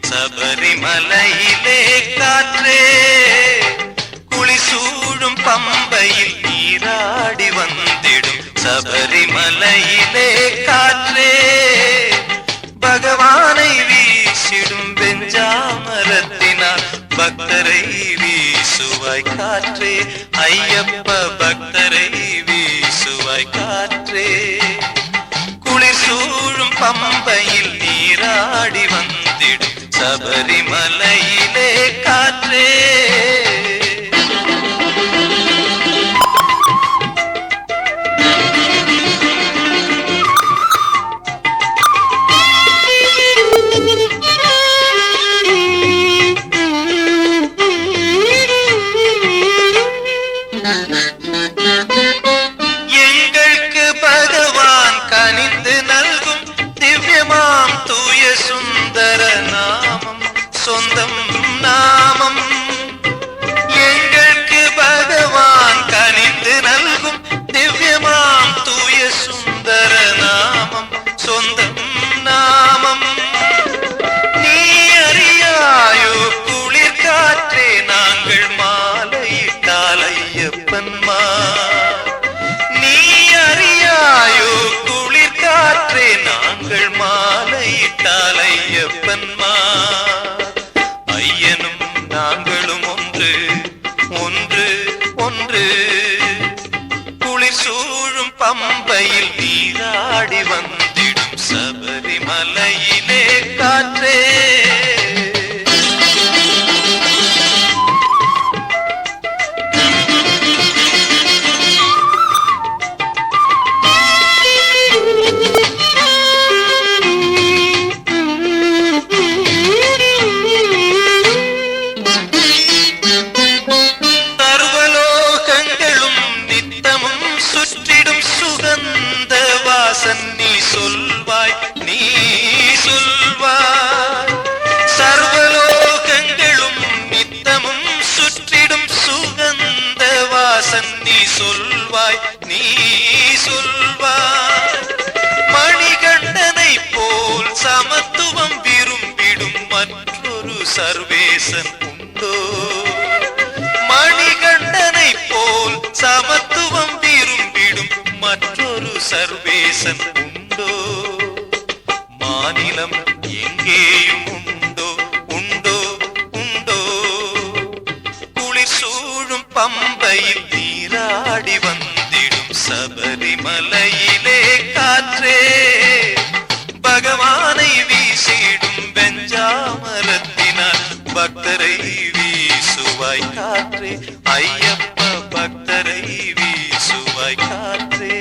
சபரிமலையிலே காற்றே குளிசூழும் பம்பையில் நீராடி வந்திடும் சபரிமலையிலே காற்றே பகவானை வீசிடும் வெஞ்சாமரத்தினால் பக்தரை வீசுவாய் காற்றே ஐயப்ப பக்தரை வீசுவாய் காற்றே குளிர் சூழும் பம்பையில் நீராடி வந்திடும் சபரிமலையிலே காற்றே எங்களுக்கு பகவான் கனிந்து நல்கும் திவ்யமாம் தூய சுந்தர நாமம் சொந்தம் நாமம் எங்களுக்கு பகவான் கனிந்து நல்கும் திவ்யமாம் தூய சுந்தர நாமம் சொந்தம் நாமம் நீ அறியாயோ குளிர் காற்றே நாங்கள் மாலையிட்டால் ஐயப்பன்மா நீ அறியாயோ குளிர் காற்றே நாங்கள் மாலையிட்டால் ஐயப்பன்மா ஐயனும் நாங்களும் ஒன்று ஒன்று ஒன்று குளிர் சூழும் பம்பையில் நீராடி வந்திடும் சபரிமலையிலே காற்றே சர்வலோகங்களும் நித்தமும் சுற்றிடும் சுகந்த வாசன் நீ சொல்வாய் நீ சொல்வாய் சர்வலோகங்களும் நித்தமும் சுற்றிடும் சுகந்த வாசன் நீ சொல்வாய் நீ சொல்வாய் மணிகண்டனை போல் சமத்துவம் விரும்பிடும் மற்றொரு சர்வேசன் உண்டோ மணிகண்டனை போல் சமத்துவம் விரும்பிடும் மற்றொரு சர்வேசன் உண்டோ மாநிலம் எங்கேயும் உண்டோ உண்டோ உண்டோ குளிர் சூழும் பம்பையில் நீராடி வந்திடும் சபரிமலையிலே காற்றே பகவானை வீசிடும் வெஞ்சாமரத்தினால் பக்தரை வீசுவாய் காற்றே ஐயப்ப பக்தரை வீசுவாய் காற்றே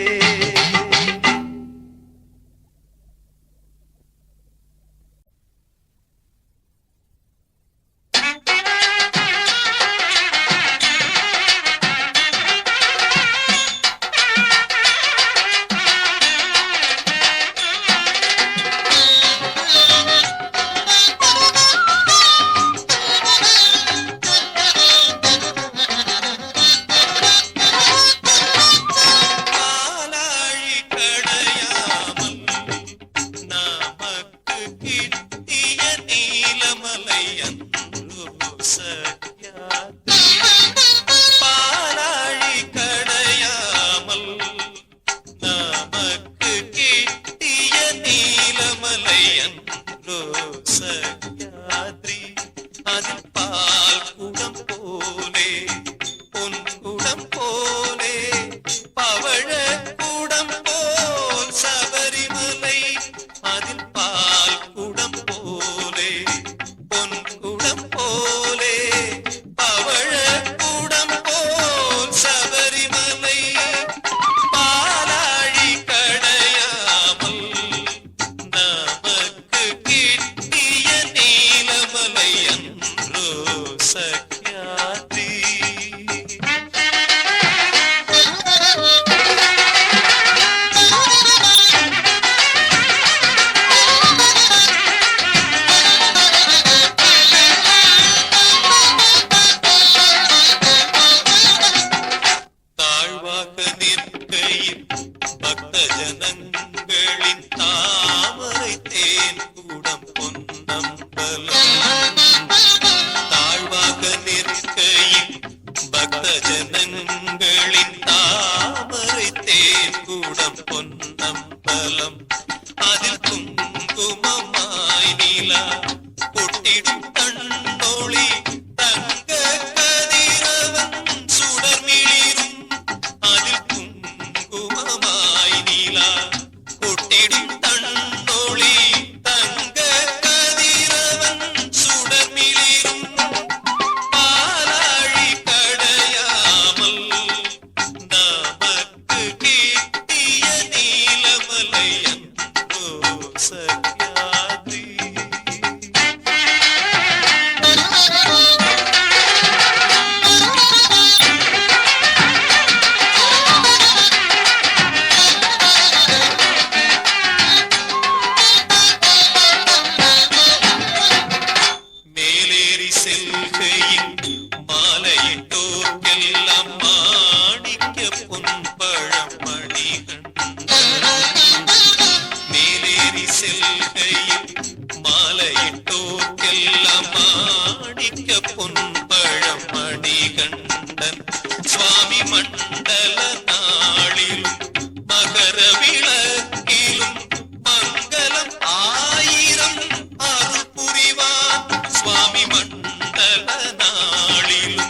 മണിമണ്ഡല നാളിലും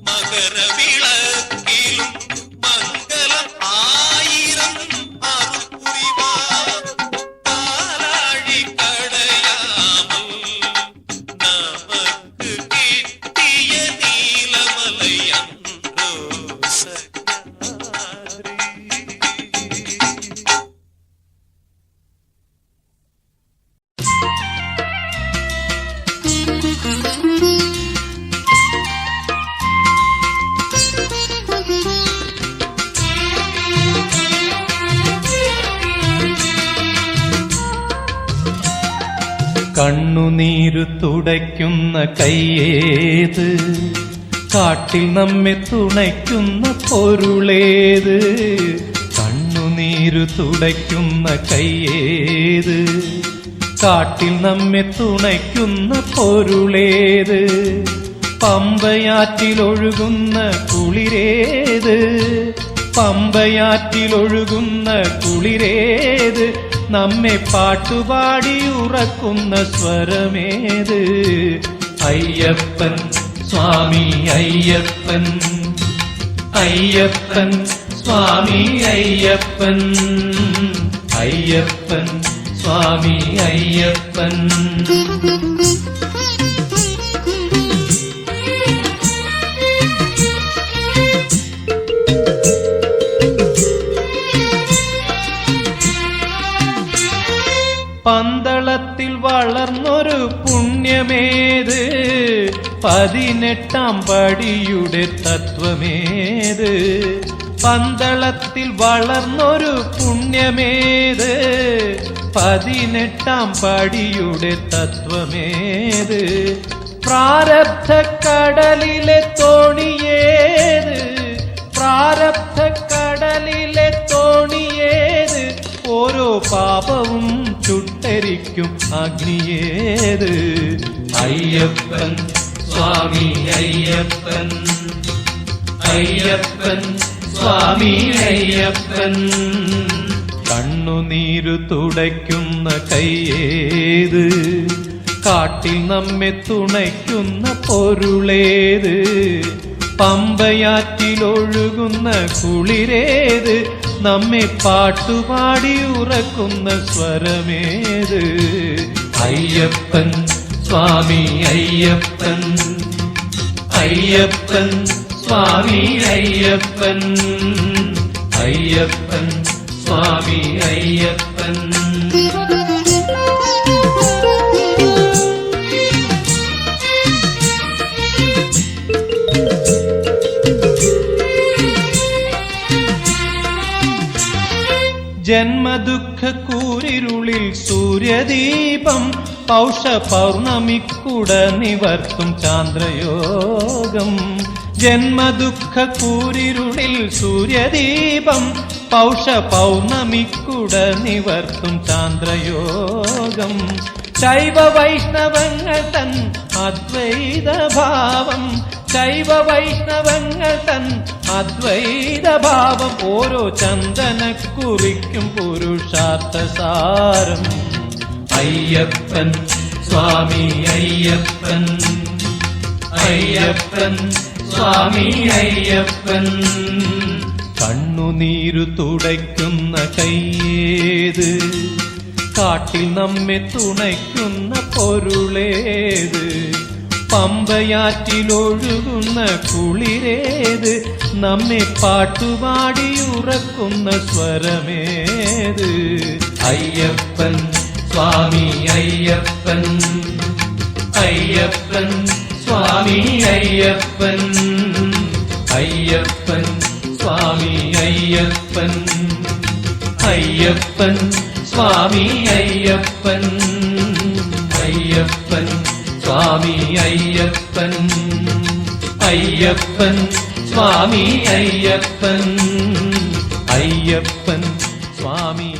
മകരവിളക്കിലും മംഗളം ആയിരം അറുപുരിവാർ പാലാഴി കടയാമൽ നമുക്ക് കിട്ടിയ നീലമലയന്തോ സഹ്യാദ്രി. കണ്ണുനീരു തുടയ്ക്കുന്ന കയ്യേത്, കാട്ടിൽ നമ്മെ തുണയ്ക്കുന്ന പൊരുളേത്. കണ്ണുനീരു തുടയ്ക്കുന്ന കയ്യേത്, കാട്ടിൽ നമ്മെ തുണയ്ക്കുന്ന പൊരുളേത്. പമ്പയാറ്റിലൊഴുകുന്ന കുളിരേത്, പമ്പയാറ്റിലൊഴുകുന്ന കുളിരേത്. നമ്മെ പാട്ടുപാടി ഉറക്കുന്ന സ്വരമേത്. അയ്യപ്പൻ സ്വാമി അയ്യപ്പൻ, അയ്യപ്പൻ സ്വാമി അയ്യപ്പൻ, അയ്യപ്പൻ സ്വാമി അയ്യപ്പൻ. പന്തളത്തിൽ വളർന്നൊരു പുണ്യമേത്, 18 പടിയുടെ തത്വമേത്. പന്തളത്തിൽ വളർന്നൊരു പുണ്യമേത്, 18 പടിയുടെ തത്വമേത്. പ്രാരബ്ധ കടലിലെ തോണിയേത്, പ്രാരബ്ധ കടലിലെ തോണിയേത്. ഓരോ പാപവും ചുട്ടരിക്കും അഗ്നിയേത്. അയ്യപ്പൻ സ്വാമി അയ്യപ്പൻ, അയ്യപ്പൻ സ്വാമി അയ്യപ്പൻ. കണ്ണുനീരു തുടയ്ക്കുന്ന കയ്യേത്, കാട്ടിൽ നമ്മെ തുണയ്ക്കുന്ന പൊരുളേത്. പമ്പയാറ്റിലൊഴുകുന്ന കുളിരേത്, നമ്മെ പാട്ടുപാടി ഉറക്കുന്ന സ്വരമേത്. അയ്യപ്പൻ സ്വാമി അയ്യപ്പൻ, അയ്യപ്പൻ സ്വാമി അയ്യപ്പൻ, അയ്യപ്പൻ സ്വാമി അയ്യപ്പൻ. ജന്മദുഃഖ കൂരിരുളിൽ സൂര്യദീപം, പൗഷ പൗർണമിക്കുട നിവർത്തും ചാന്ദ്രയോഗം. ജന്മദുഃഖ കൂരിരുളിൽ സൂര്യദീപം, പൗഷ പൗർണമിക്കുട നിവർത്തും ചാന്ദ്രയോഗം. ശൈവ വൈഷ്ണവങ്ങൾ തൻ അദ്വൈത ഭാവം, ശൈവ വൈഷ്ണവങ്ങൾ തൻ അദ്വൈത ഭാവം. ഓരോ ചന്ദനക്കുറിക്കും പുരുഷാർത്ഥ സാരം. അയ്യപ്പൻ സ്വാമി അയ്യപ്പൻ, അയ്യപ്പൻ സ്വാമി അയ്യപ്പൻ. കണ്ണുനീരു തുടയ്ക്കുന്ന കയ്യേത്, കാട്ടിൽ നമ്മെ തുണയ്ക്കുന്ന പൊരുളേത്. പമ്പയാറ്റിലൊഴുകുന്ന കുളിരേത്, നമ്മെ പാട്ടുപാടി ഉറക്കുന്ന സ്വരമേത്. അയ്യപ്പൻ സ്വാമി അയ്യപ്പൻ, അയ്യപ്പൻ സ്വാമി അയ്യപ്പൻ, അയ്യപ്പൻ സ്വാമി അയ്യപ്പൻ, അയ്യപ്പൻ സ്വാമി അയ്യപ്പൻ, അയ്യപ്പൻ സ്വാമി അയ്യപ്പൻ, അയ്യപ്പൻ സ്വാമി അയ്യപ്പൻ, അയ്യപ്പൻ സ്വാമി